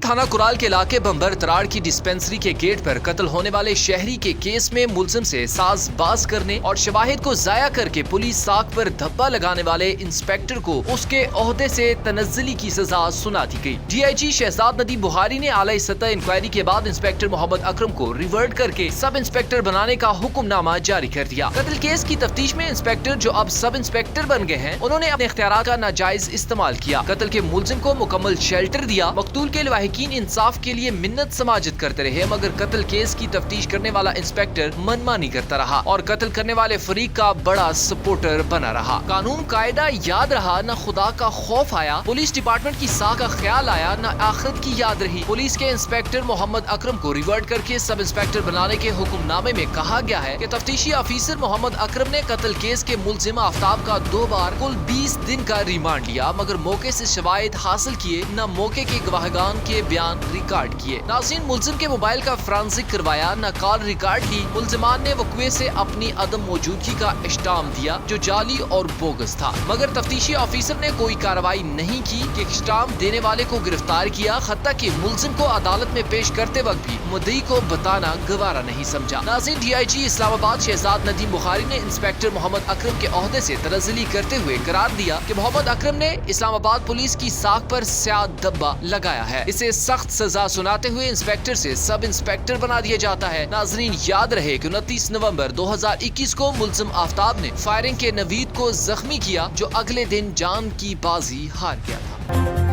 تھانہ کرال کے علاقے بمبر تراڑ کی ڈسپنسری کے گیٹ پر قتل ہونے والے شہری کے کیس میں ملزم سے ساز باز کرنے اور شواہد کو ضائع کر کے پولیس ساکھ پر دھبا لگانے والے انسپیکٹر کو اس کے عہدے سے تنزلی کی سزا سنا دی گئی۔ ڈی آئی جی شہزاد ندیم بخاری نے اعلی سطح انکوائری کے بعد انسپیکٹر محمد اکرم کو ریورٹ کر کے سب انسپیکٹر بنانے کا حکم نامہ جاری کر دیا۔ قتل کیس کی تفتیش میں انسپیکٹر جو اب سب انسپیکٹر بن گئے ہیں، انہوں نے اپنے اختیارات کا ناجائز استعمال کیا، قتل کے ملزم کو مکمل شیلٹر دیا۔ مقتول کے لواحقین انصاف کے لیے منت سماجت کرتے رہے، مگر قتل کیس کی تفتیش کرنے والا انسپیکٹر منمانی کرتا رہا اور قتل کرنے والے فریق کا بڑا سپورٹر بنا رہا۔ قانون قاعدہ یاد رہا، نہ خدا کا خوف آیا، پولیس ڈپارٹمنٹ کی ساکھ کا خیال آیا، نہ آخرت کی یاد رہی۔ پولیس کے انسپیکٹر محمد اکرم کو ریورٹ کر کے سب انسپیکٹر بنانے کے حکم نامے میں کہا گیا ہے کہ تفتیشی آفیسر محمد اکرم نے قتل کیس کے ملزم آفتاب کا 2 بار کل 20 دن کا ریمانڈ لیا، مگر موقع سے شواہد حاصل کیے، نہ موقع کے گواہگان کے بیان ریکارڈ کیے۔ ناظرین، ملزم کے موبائل کا فرانسک کروایا، نہ کال ریکارڈ کی۔ ملزمان نے وقوع سے اپنی عدم موجودگی کا اشتام دیا جو جعلی اور بوگس تھا، مگر تفتیشی آفیسر نے کوئی کارروائی نہیں کی کہ اشتام دینے والے کو گرفتار کیا، حتیٰ کہ ملزم کو عدالت میں پیش کرتے وقت بھی مدعی کو بتانا گوارا نہیں سمجھا۔ ناظرین، ڈی آئی جی اسلام آباد شہزاد ندیم بخاری نے انسپیکٹر محمد اکرم کے عہدے سے تنزلی کرتے ہوئے قرار دیا کہ محمد اکرم نے اسلام آباد پولیس کی ساکھ پر سیاہ دھبا لگایا ہے، اسے سخت سزا سناتے ہوئے انسپیکٹر سے سب انسپیکٹر بنا دیا جاتا ہے۔ ناظرین، یاد رہے کہ 29 نومبر 2021 کو ملزم آفتاب نے فائرنگ کے نوید کو زخمی کیا، جو اگلے دن جان کی بازی ہار گیا تھا۔